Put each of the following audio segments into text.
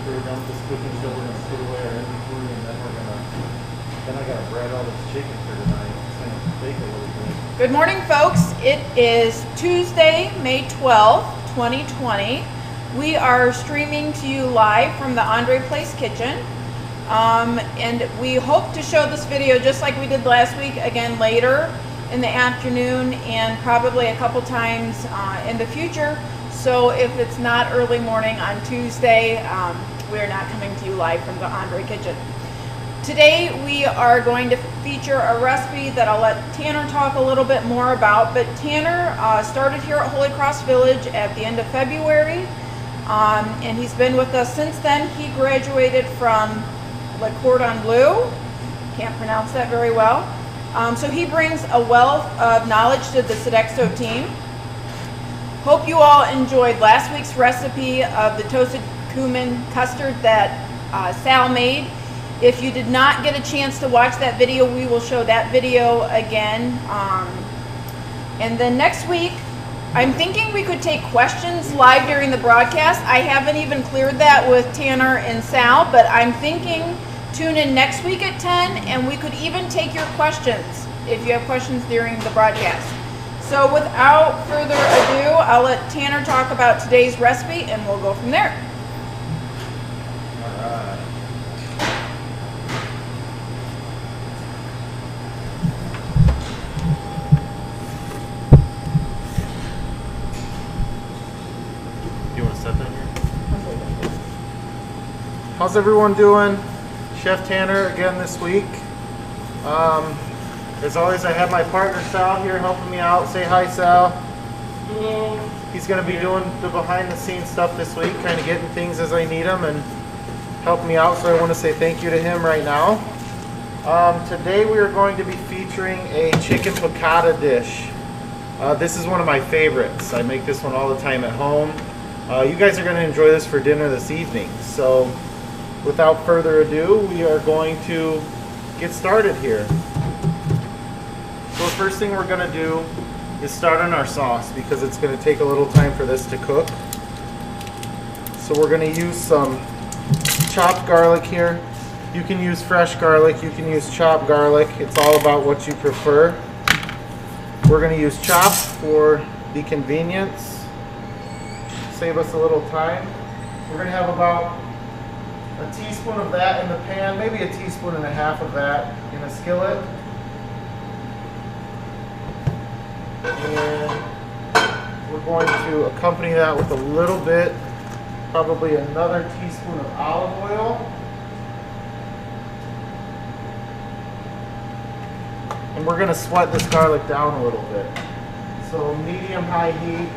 we're done with this cooking show, we're gonna put away our inventory, and then I gotta bread all this chicken for tonight. It's gonna bake a little bit. Good morning, folks. It is Tuesday, May 12th, 2020. We are streaming to you live from the Andre Place kitchen. And we hope to show this video just like we did last week again later in the afternoon and probably a couple times in the future. So if it's not early morning on Tuesday, we're not coming to you live from the Andre kitchen. Today we are going to feature a recipe that I'll let Tanner talk a little bit more about. But Tanner started here at Holy Cross Village at the end of February, and he's been with us since then. He graduated from Le Cordon Bleu, can't pronounce that very well. So he brings a wealth of knowledge to the Sodexo team. Hope you all enjoyed last week's recipe of the toasted cumin custard that Sal made. If you did not get a chance to watch that video, we will show that video again. And then next week, I'm thinking we could take questions live during the broadcast. I haven't even cleared that with Tanner and Sal, but I'm thinking tune in next week at 10 and we could even take your questions if you have questions during the broadcast. So without further ado, I'll let Tanner talk about today's recipe and we'll go from there. All right. You want to set that here? How's everyone doing? Chef Tanner again this week. As always, I have my partner Sal here helping me out. Say hi, Sal. Hello. He's going to be doing the behind the scenes stuff this week, kind of getting things as I need them and helping me out, so I want to say thank you to him right now. Today we are going to be featuring a chicken piccata dish. This is one of my favorites. I make this one all the time at home. You guys are going to enjoy this for dinner this evening. So without further ado, we are going to get started here. So the first thing we're going to do is start on our sauce because it's going to take a little time for this to cook. So we're going to use some chopped garlic here. You can use fresh garlic, you can use chopped garlic. It's all about what you prefer. We're going to use chopped for the convenience. Save us a little time. We're going to have about a teaspoon of that in the pan, maybe a teaspoon and a half of that in a skillet. And we're going to accompany that with a little bit, probably another teaspoon of olive oil. And we're going to sweat this garlic down a little bit. So medium-high heat.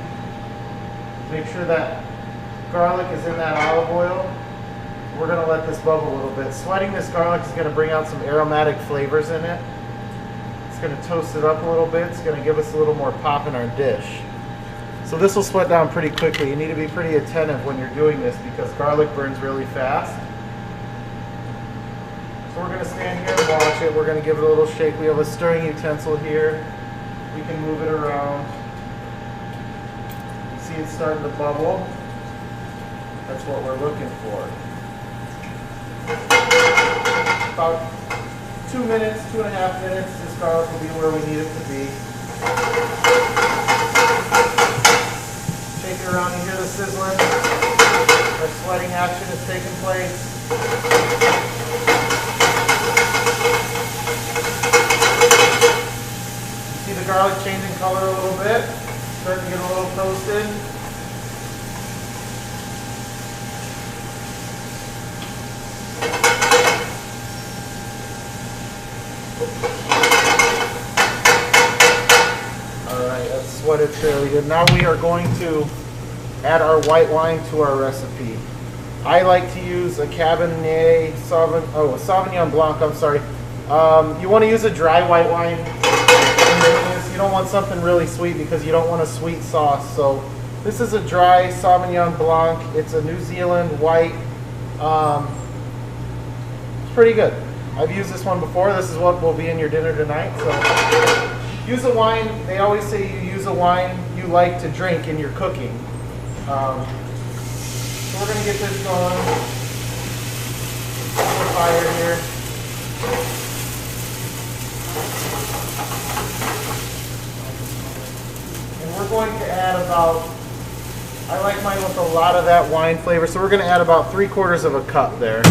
Make sure that garlic is in that olive oil. We're going to let this bubble a little bit. Sweating this garlic is going to bring out some aromatic flavors in it. It's going to toast it up a little bit. It's going to give us a little more pop in our dish. So this will sweat down pretty quickly. You need to be pretty attentive when you're doing this because garlic burns really fast. So we're going to stand here and watch it. We're going to give it a little shake. We have a stirring utensil here. We can move it around. See it's starting to bubble. That's what we're looking for. About 2 minutes, 2.5 minutes, this garlic will be where we need it to be. Shake it around, you hear the sizzling. Our sweating action is taking place. You see the garlic changing color a little bit, starting to get a little toasted. Alright, that's sweated fairly good. Now we are going to add our white wine to our recipe. I like to use a Cabernet Sauvignon Blanc, I'm sorry. You want to use a dry white wine. You don't want something really sweet because you don't want a sweet sauce. So this is a dry Sauvignon Blanc. It's a New Zealand white. It's pretty good. I've used this one before. This is what will be in your dinner tonight. So use a wine. They always say you use a wine you like to drink in your cooking. So we're going to get this going. fire here. And we're going to add about, I like mine with a lot of that wine flavor, so we're going to add about 3/4 of a cup there.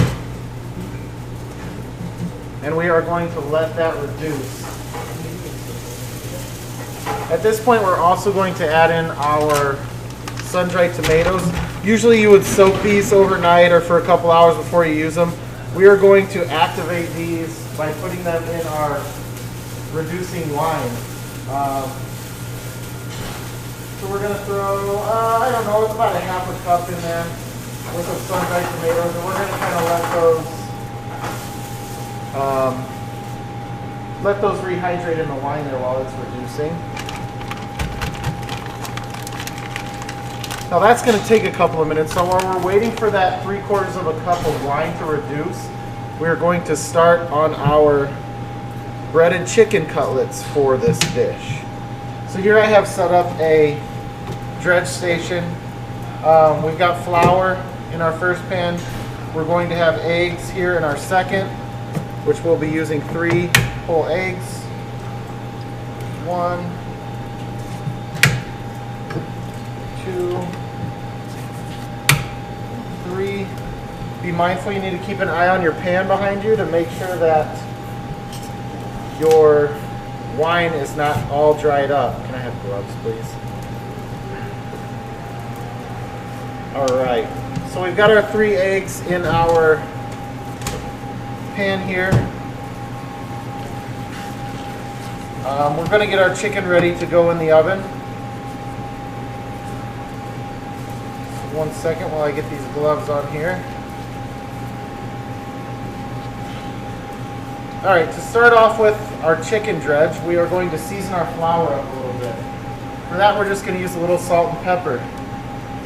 And we are going to let that reduce. At this point, we're also going to add in our sun-dried tomatoes. Usually you would soak these overnight or for a couple hours before you use them. We are going to activate these by putting them in our reducing wine. So we're going to throw, I don't know, it's about a 1/2 cup in there with some sun-dried tomatoes, and we're going to kind of let those rehydrate in the wine there while it's reducing. Now that's going to take a couple of minutes, so while we're waiting for that 3/4 of a cup of wine to reduce, we're going to start on our breaded chicken cutlets for this dish. So here I have set up a dredge station. We've got flour in our first pan. We're going to have eggs here in our second, which we'll be using 3 whole eggs. 1, 2, 3. Be mindful you need to keep an eye on your pan behind you to make sure that your wine is not all dried up. Can I have gloves, please? All right. So we've got our 3 eggs in our pan here. We're going to get our chicken ready to go in the oven. 1 second while I get these gloves on here. All right, to start off with our chicken dredge, we are going to season our flour up a little bit. For that, we're just going to use a little salt and pepper.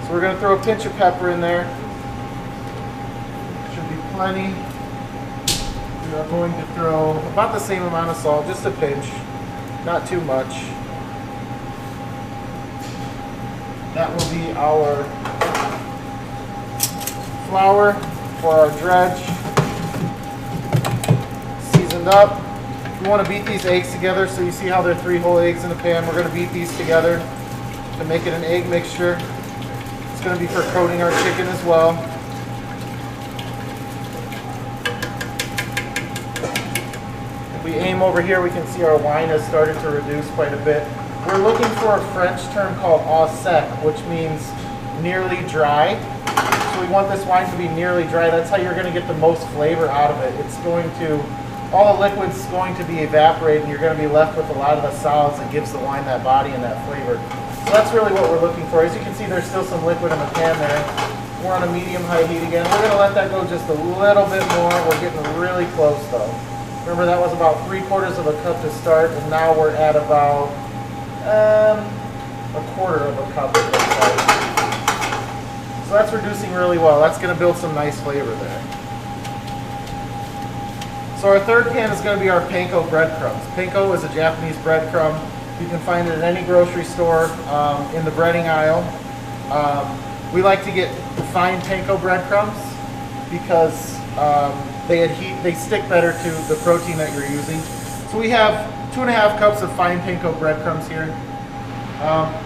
So we're going to throw a pinch of pepper in there. Should be plenty. We are going to throw about the same amount of salt, just a pinch, not too much. That will be our flour for our dredge. Seasoned up. We want to beat these eggs together, so you see how there are 3 whole eggs in the pan. We're going to beat these together to make it an egg mixture. It's going to be for coating our chicken as well. If we aim over here, we can see our wine has started to reduce quite a bit. We're looking for a French term called au sec, which means nearly dry. So we want this wine to be nearly dry. That's how you're going to get the most flavor out of it. It's going to, all the liquid's going to be evaporated, and you're going to be left with a lot of the solids that gives the wine that body and that flavor. So that's really what we're looking for. As you can see, there's still some liquid in the pan there. We're on a medium-high heat again. We're going to let that go just a little bit more. We're getting really close, though. Remember, that was about 3/4 of a cup to start, and now we're at about 1/4 of a cup. So that's reducing really well. That's going to build some nice flavor there. So our third pan is going to be our Panko breadcrumbs. Panko is a Japanese breadcrumb. You can find it at any grocery store in the breading aisle. We like to get fine Panko breadcrumbs because they stick better to the protein that you're using. So we have 2.5 cups of fine Panko breadcrumbs here.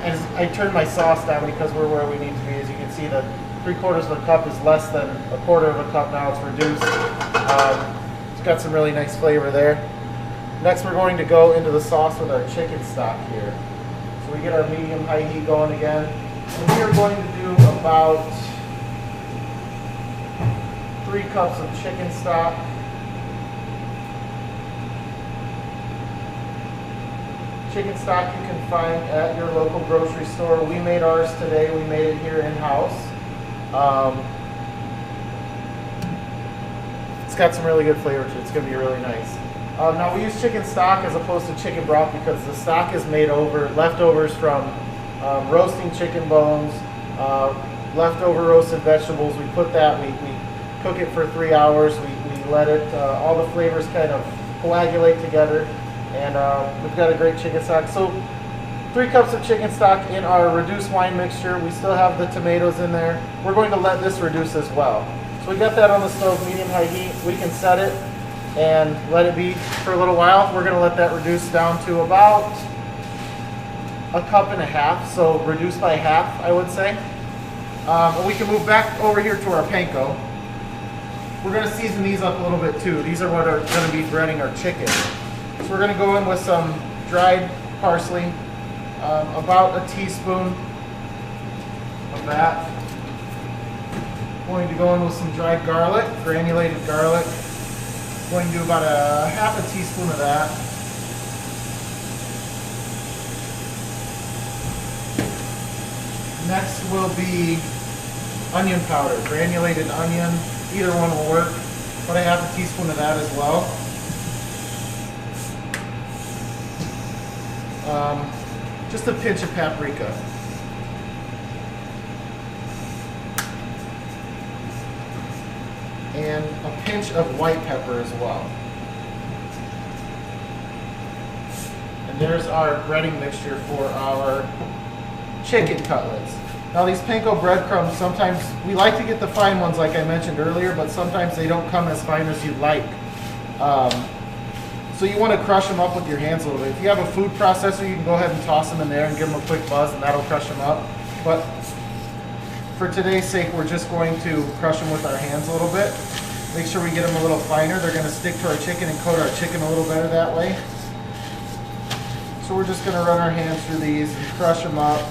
As I turned my sauce down because we're where we need to be. As you can see, the 3/4 of a cup is less than 1/4 of a cup now. It's reduced. It's got some really nice flavor there. Next, we're going to go into the sauce with our chicken stock here. So we get our medium-high heat going again. And we are going to do about 3 cups of chicken stock. Chicken stock you can find at your local grocery store. We made ours today. We made it here in-house. It's got some really good flavor to it. It's going to be really nice. Now we use chicken stock as opposed to chicken broth because the stock is made over leftovers from roasting chicken bones, leftover roasted vegetables. We put that, we cook it for 3 hours. We let it, all the flavors kind of coagulate together. And we've got a great chicken stock. So 3 cups of chicken stock in our reduced wine mixture. We still have the tomatoes in there. We're going to let this reduce as well. So we got that on the stove, medium-high heat. We can set it and let it be for a little while. We're going to let that reduce down to about 1.5 cups, so reduce by half, I would say. And we can move back over here to our panko. We're going to season these up a little bit too. These are what are going to be breading our chicken. So we're going to go in with some dried parsley, about a teaspoon of that. Going to go in with some dried garlic, granulated garlic. Going to do about a half a teaspoon of that. Next will be onion powder, granulated onion. Either one will work. About a half a teaspoon of that as well. Just a pinch of paprika. And a pinch of white pepper as well. And there's our breading mixture for our chicken cutlets. Now these panko breadcrumbs, sometimes we like to get the fine ones like I mentioned earlier, but sometimes they don't come as fine as you'd like. So you want to crush them up with your hands a little bit. If you have a food processor, you can go ahead and toss them in there and give them a quick buzz and that'll crush them up. But for today's sake, we're just going to crush them with our hands a little bit. Make sure we get them a little finer. They're going to stick to our chicken and coat our chicken a little better that way. So we're just going to run our hands through these and crush them up.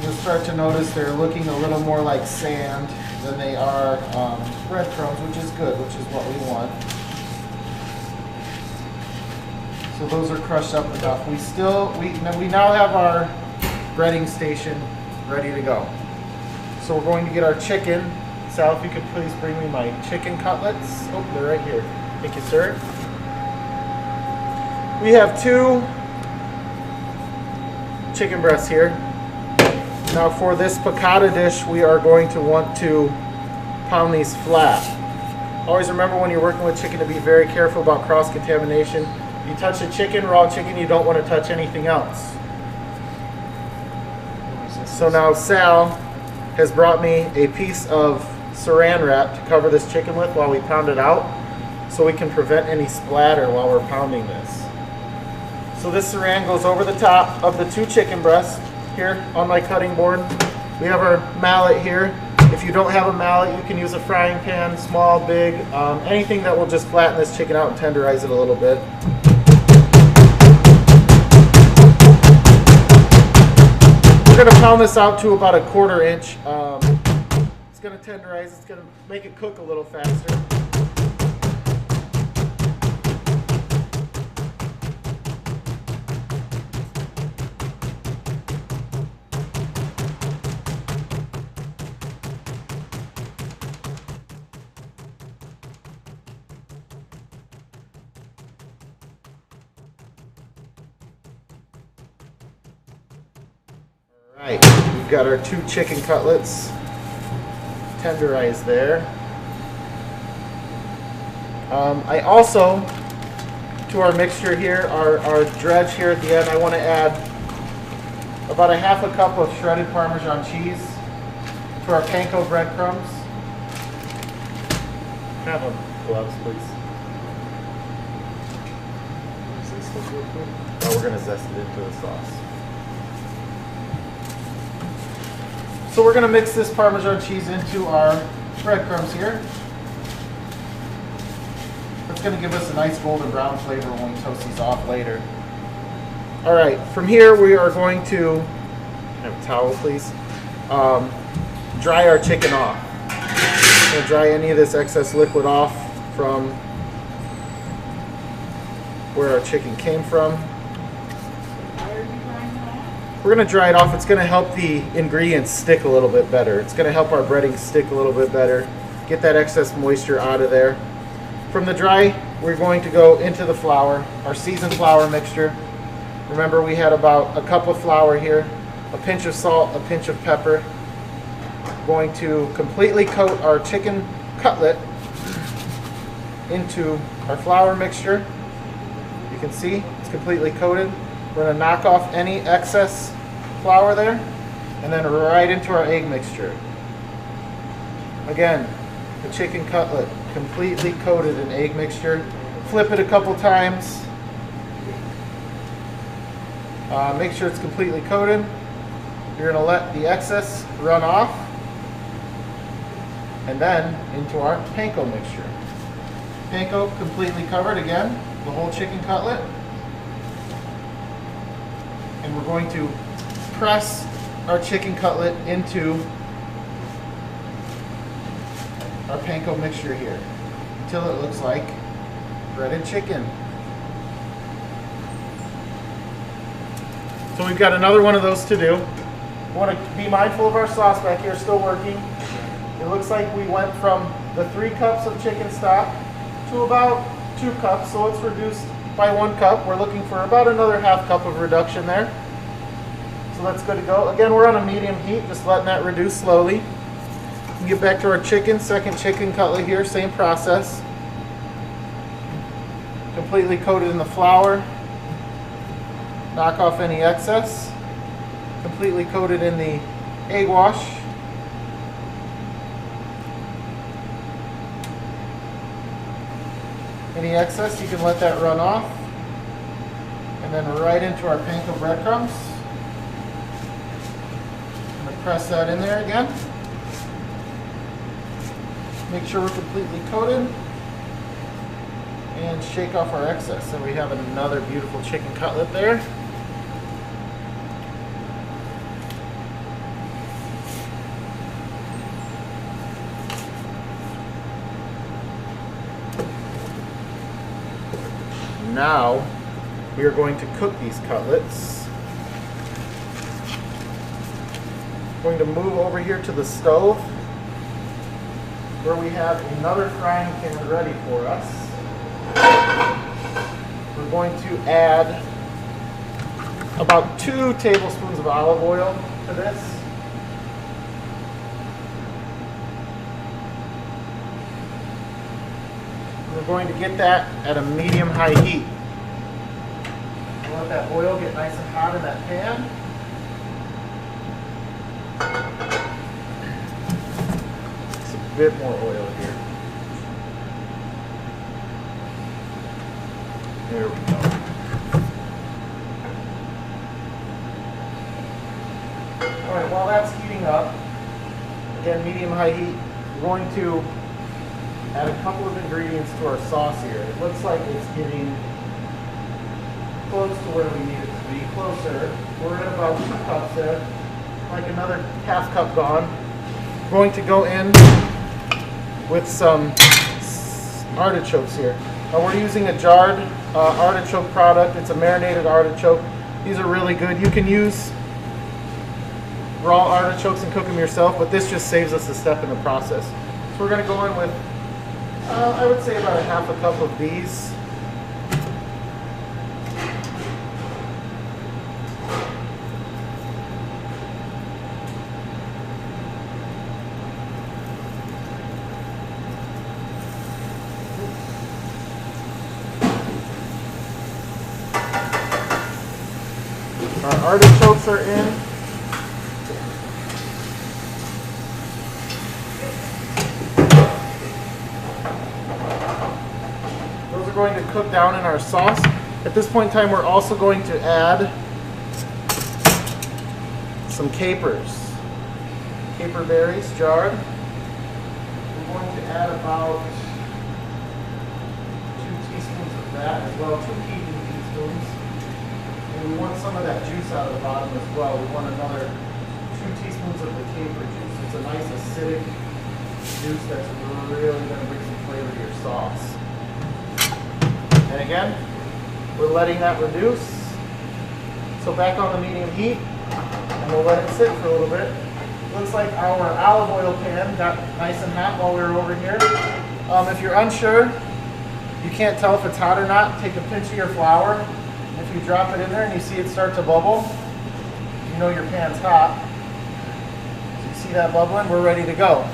You'll start to notice they're looking a little more like sand than they are breadcrumbs, which is good, which is what we want. So those are crushed up enough. We now have our breading station ready to go. So we're going to get our chicken. Sal, if you could please bring me my chicken cutlets. Oh, they're right here. Thank you, sir. We have 2 chicken breasts here. Now for this piccata dish, we are going to want to pound these flat. Always remember when you're working with chicken to be very careful about cross-contamination. You touch the chicken, raw chicken, you don't want to touch anything else. So now Sal has brought me a piece of saran wrap to cover this chicken with while we pound it out, so we can prevent any splatter while we're pounding this. So this saran goes over the top of the 2 chicken breasts. Here on my cutting board, we have our mallet here. If you don't have a mallet, you can use a frying pan, small, big, anything that will just flatten this chicken out and tenderize it a little bit. We're going to pound this out to about a 1/4 inch. It's going to tenderize, it's going to make it cook a little faster. Alright, we've got our 2 chicken cutlets tenderized there. I also, to our mixture here, our dredge here at the end, I want to add about a half a cup of shredded Parmesan cheese to our panko breadcrumbs. Have them gloves, please. Oh, we're going to zest it into the sauce. So we're going to mix this Parmesan cheese into our breadcrumbs here. That's going to give us a nice golden brown flavor when we toast these off later. Alright, from here we are going to, have a towel please, dry our chicken off. I'm going to dry any of this excess liquid off from where our chicken came from. We're going to dry it off. It's going to help the ingredients stick a little bit better. It's going to help our breading stick a little bit better. Get that excess moisture out of there. From the dry, we're going to go into the flour, our seasoned flour mixture. Remember, we had about a cup of flour here, a pinch of salt, a pinch of pepper. Going to completely coat our chicken cutlet into our flour mixture. You can see it's completely coated. We're going to knock off any excess flour there and then right into our egg mixture. Again, the chicken cutlet completely coated in egg mixture. Flip it a couple times. Make sure it's completely coated. You're going to let the excess run off. And then into our panko mixture. Panko completely covered again, the whole chicken cutlet. And we're going to press our chicken cutlet into our panko mixture here until it looks like breaded chicken. So we've got another one of those to do. We want to be mindful of our sauce back here, still working. It looks like we went from the 3 cups of chicken stock to about 2 cups, so it's reduced by 1 cup. We're looking for about another ½ cup of reduction there. So that's good to go. Again, we're on a medium heat, just letting that reduce slowly. We get back to our chicken, second chicken cutlet here, same process. Completely coated in the flour. Knock off any excess. Completely coated in the egg wash. Any excess, you can let that run off. And then right into our panko breadcrumbs. I'm going to press that in there again. Make sure we're completely coated. And shake off our excess. And we have another beautiful chicken cutlet there. Now we are going to cook these cutlets. Going to move over here to the stove where we have another frying pan ready for us. We're going to add about 2 tablespoons of olive oil to this. We're going to get that at a medium-high heat. Let that oil get nice and hot in that pan. Just a bit more oil here. There we go. All right, while that's heating up, again, medium-high heat, we're going to add a couple of ingredients to our sauce here. It looks like it's getting close to where we need it to be. Closer. We're at about 2 cups there. Like another ½ cup gone. We're going to go in with some artichokes here. Now we're using a jarred artichoke product. It's a marinated artichoke. These are really good. You can use raw artichokes and cook them yourself, but this just saves us a step in the process. So we're going to go in with I would say about ½ cup of these. Our artichokes are in. Going to cook down in our sauce. At this point in time, we're also going to add some capers. Caper berries jarred. We're going to add about 2 teaspoons of that as well, 2 heaping teaspoons. And we want some of that juice out of the bottom as well. We want another 2 teaspoons of the caper juice. It's a nice acidic juice that's really going to bring some flavor to your sauce. And again, we're letting that reduce. So back on the medium heat, and we'll let it sit for a little bit. Looks like our olive oil pan got nice and hot while we were over here. If you're unsure, you can't tell if it's hot or not, take a pinch of your flour. If you drop it in there and you see it start to bubble, you know your pan's hot. So you see that bubbling? We're ready to go.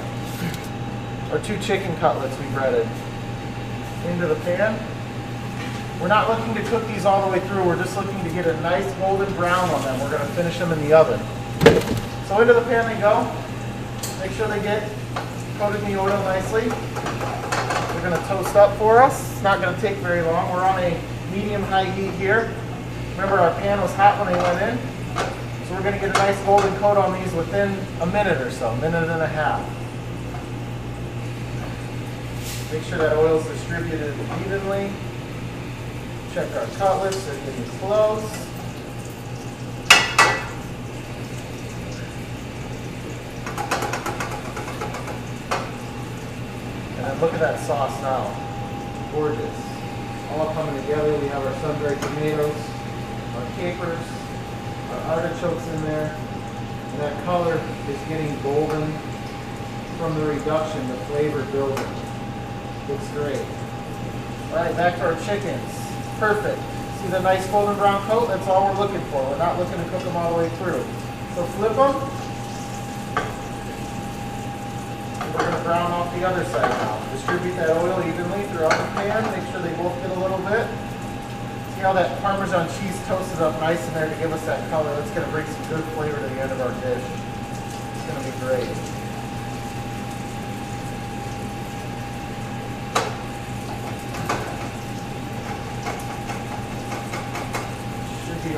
Our 2 chicken cutlets we breaded into the pan. We're not looking to cook these all the way through. We're just looking to get a nice golden brown on them. We're going to finish them in the oven. So into the pan they go. Make sure they get coated in the oil nicely. We're going to toast up for us. It's not going to take very long. We're on a medium-high heat here. Remember, our pan was hot when they went in. So we're going to get a nice golden coat on these within a minute or so, minute and a half. Make sure that oil is distributed evenly. Check our cutlets, they're getting close. And then look at that sauce now. Gorgeous. All coming together. We have our sun-dried tomatoes, our capers, our artichokes in there. And that color is getting golden from the reduction, the flavor building. Looks great. All right, back to our chickens. Perfect. See the nice golden brown coat? That's all we're looking for. We're not looking to cook them all the way through. So flip them. And we're going to brown off the other side now. Distribute that oil evenly throughout the pan. Make sure they both get a little bit. See how that Parmesan cheese toasted up nice in there to give us that color. That's going to bring some good flavor to the end of our dish. It's going to be great.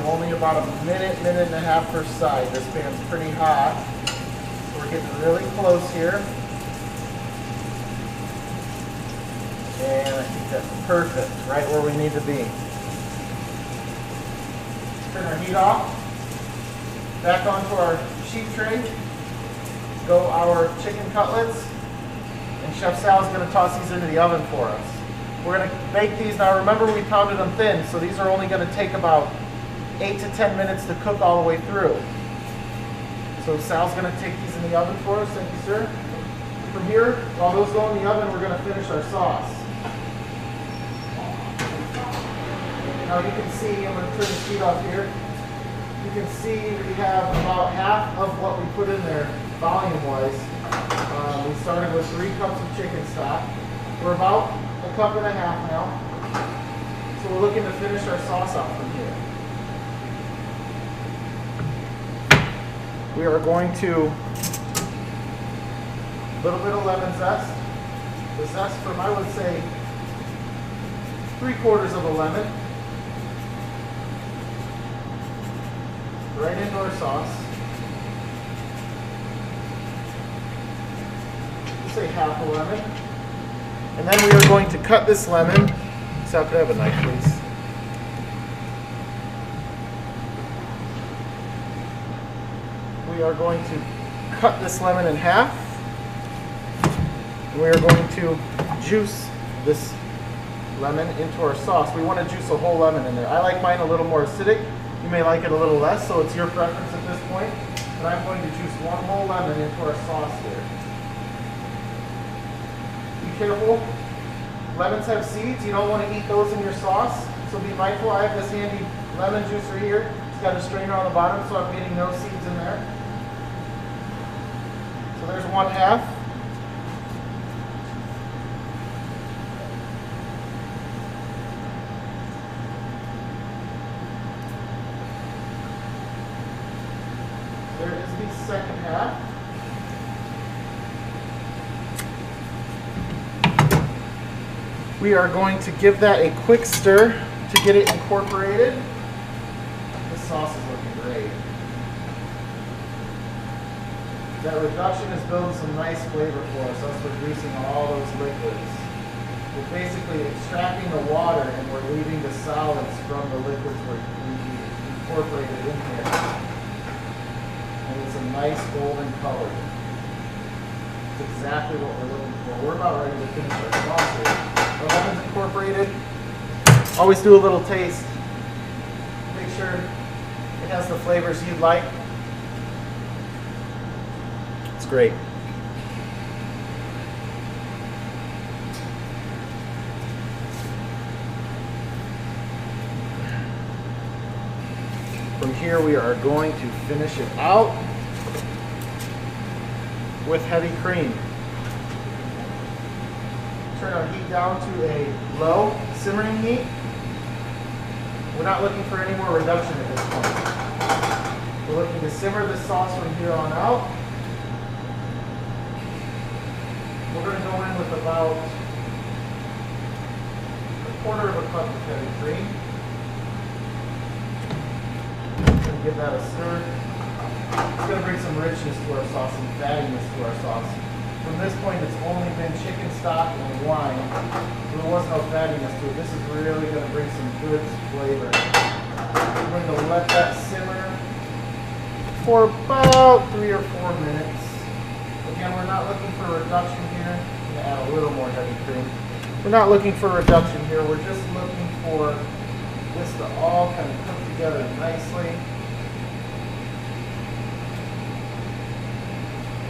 Only about a minute, minute and a half per side. This pan's pretty hot. So we're getting really close here. And I think that's perfect, right where we need to be. Turn our heat off. Back onto our sheet tray. Go our chicken cutlets. And Chef Sal's going to toss these into the oven for us. We're going to bake these. Now remember, we pounded them thin, so these are only going to take about 8 to 10 minutes to cook all the way through. So Sal's going to take these in the oven for us. Thank you, sir. From here, while those go in the oven, we're going to finish our sauce. Now you can see, I'm going to turn the heat off here. You can see we have about half of what we put in there volume-wise. We started with 3 cups of chicken stock. We're about a cup and a half now. So we're looking to finish our sauce out from here. We are going to a little bit of lemon zest. The zest from, I would say, 3/4 of a lemon. Right into our sauce. Let's say half a lemon. And then we are going to cut this lemon. Sal, could I have a knife, please? We are going to cut this lemon in half. We are going to juice this lemon into our sauce. We want to juice a whole lemon in there. I like mine a little more acidic. You may like it a little less, so it's your preference at this point. But I'm going to juice 1 whole lemon into our sauce here. Be careful. Lemons have seeds. You don't want to eat those in your sauce. So be mindful. I have this handy lemon juicer here. It's got a strainer on the bottom, so I'm getting no seeds in there. So there's 1/2. There is the second half. We are going to give that a quick stir to get it incorporated. This sauce is looking great. That reduction is building some nice flavor for us reducing all those liquids. We're basically extracting the water and we're leaving the solids from the liquids we incorporated in here. And it's a nice golden color. It's exactly what we're looking for. We're about ready to finish our sauce here. Our lemon's incorporated. Always do a little taste. Make sure it has the flavors you'd like. It's great. From here we are going to finish it out with heavy cream. Turn our heat down to a low simmering heat. We're not looking for any more reduction at this point. We're looking to simmer this sauce from here on out. We're going to go in with about a quarter of a cup of heavy cream. Going to give that a stir. It's going to bring some richness to our sauce and fattiness to our sauce. From this point, it's only been chicken stock and wine, so there was no fattiness to it. This is really going to bring some good flavor. We're going to let that simmer for about 3 or 4 minutes. Again, we're not looking for a reduction here. I'm going to add a little more heavy cream. We're not looking for a reduction here. We're just looking for this to all kind of cook together nicely.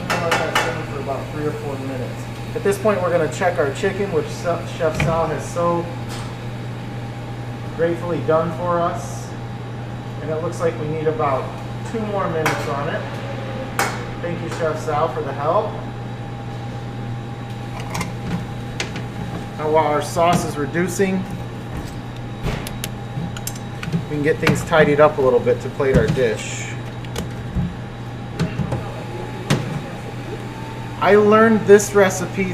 Let that simmer for about 3 or 4 minutes. At this point, we're going to check our chicken, which Chef Sal has so gratefully done for us. And it looks like we need about 2 more minutes on it. Thank you, Chef Sal, for the help. Now, while our sauce is reducing, we can get things tidied up a little bit to plate our dish. I learned this recipe.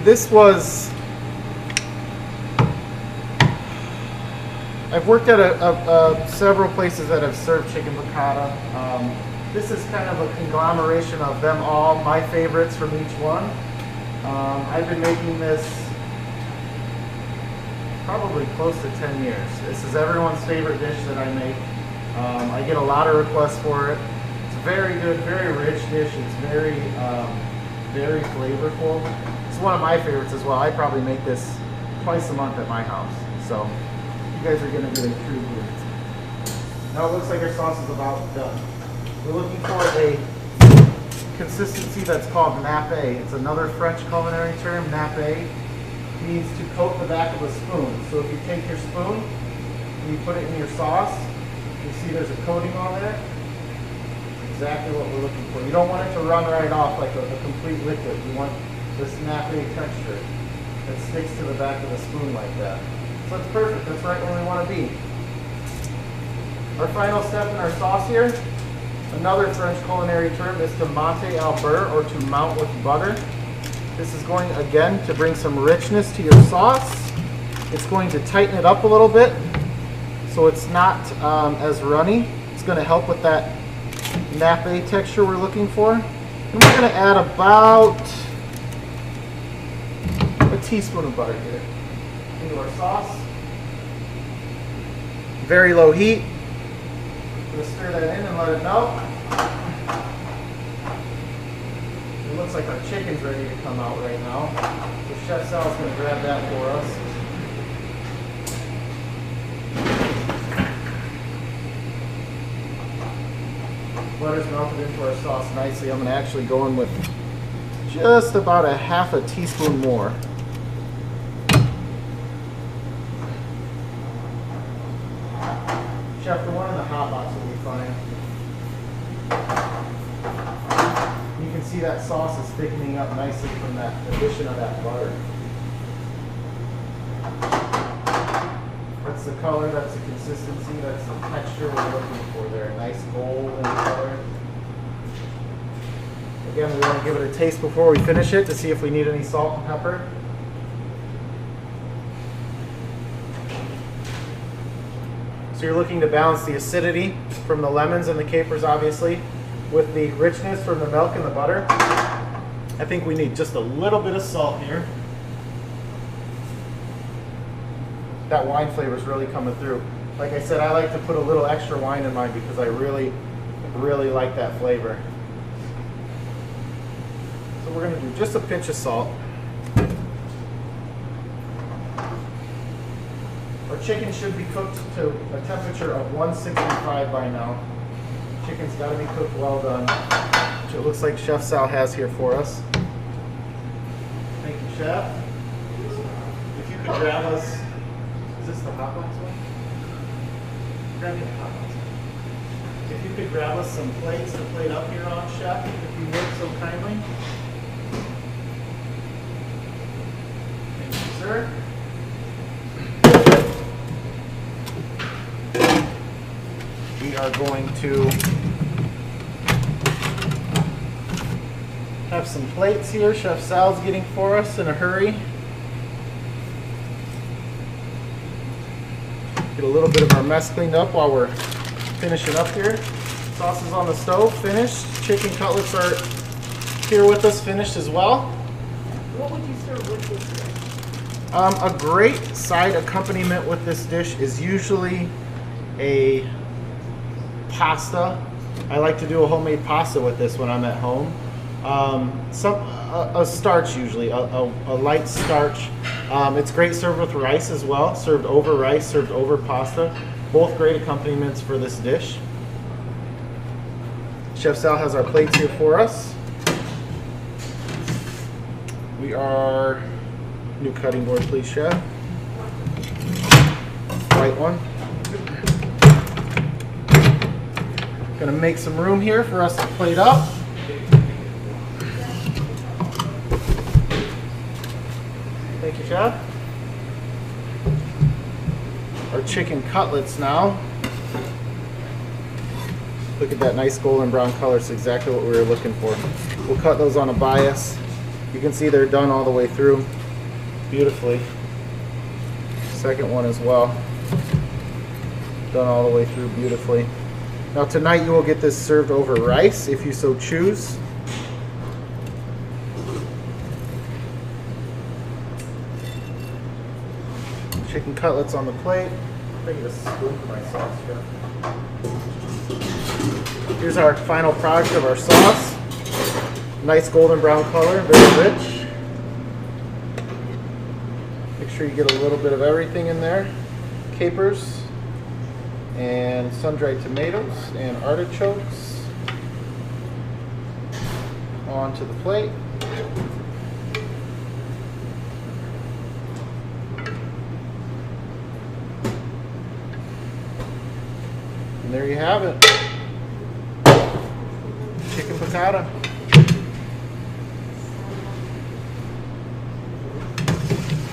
I've worked at several places that have served chicken piccata. This is kind of a conglomeration of them all, my favorites from each one. I've been making this probably close to 10 years. This is everyone's favorite dish that I make. I get a lot of requests for it. It's a very good, very rich dish. It's very flavorful. It's one of my favorites as well. I probably make this twice a month at my house. So you guys are going to get a treat here. Now it looks like our sauce is about done. We're looking for a consistency that's called nappe. It's another French culinary term. Nappe means to coat the back of a spoon. So if you take your spoon and you put it in your sauce, you see there's a coating on there. Exactly what we're looking for. You don't want it to run right off like a complete liquid. You want this nappe texture that sticks to the back of the spoon like that. So that's perfect. That's right where we want to be. Our final step in our sauce here, another French culinary term, is to monter au beurre, or to mount with butter. This is going, again, to bring some richness to your sauce. It's going to tighten it up a little bit so it's not as runny. It's going to help with that nappe texture we're looking for. And we're going to add about a teaspoon of butter here into our sauce. Very low heat. We're going to stir that in and let it melt. It looks like our chicken's ready to come out right now. So Chef Sal's going to grab that for us. Butter's melted into our sauce nicely. I'm going to actually go in with just about a half a teaspoon more. Chef, the one in the hot box will be fine. You can see that sauce is thickening up nicely from that addition of that butter. That's the color, that's the consistency, that's the texture we're looking for there. Nice golden color. Again, we want to give it a taste before we finish it to see if we need any salt and pepper. So you're looking to balance the acidity from the lemons and the capers, obviously, with the richness from the milk and the butter. I think we need just a little bit of salt here. That wine flavor is really coming through. Like I said, I like to put a little extra wine in mine because I really like that flavor. So we're going to do just a pinch of salt. Our chicken should be cooked to a temperature of 165 by now. Chicken's got to be cooked well done, which it looks like Chef Sal has here for us. Thank you, Chef. If you could grab us, is this the hot box one? Grab me the hot box. If you could grab us some plates to plate up here on, Chef, if you would so kindly. Thank you, sir. We are going to have have some plates here. Chef Sal's getting for us in a hurry. Get a little bit of our mess cleaned up while we're finishing up here. Sauce is on the stove, finished. Chicken cutlets are here with us, finished as well. What would you serve with this dish? A great side accompaniment with this dish is usually a pasta. I like to do a homemade pasta with this when I'm at home. A starch usually, a light starch. It's great served with rice as well, served over rice, served over pasta. Both great accompaniments for this dish. Chef Sal has our plates here for us. We are, new cutting board please, Chef. White one. Gonna make some room here for us to plate up. Thank you, Chef. Our chicken cutlets now. Look at that nice golden brown color. It's exactly what we were looking for. We'll cut those on a bias. You can see they're done all the way through beautifully. Second one as well. Done all the way through beautifully. Now tonight you will get this served over rice if you so choose. Chicken cutlets on the plate. I get a spoon for my sauce here. Here's our final product of our sauce. Nice golden brown color, very rich. Make sure you get a little bit of everything in there. Capers and sun-dried tomatoes and artichokes onto the plate. And there you have it. Chicken piccata.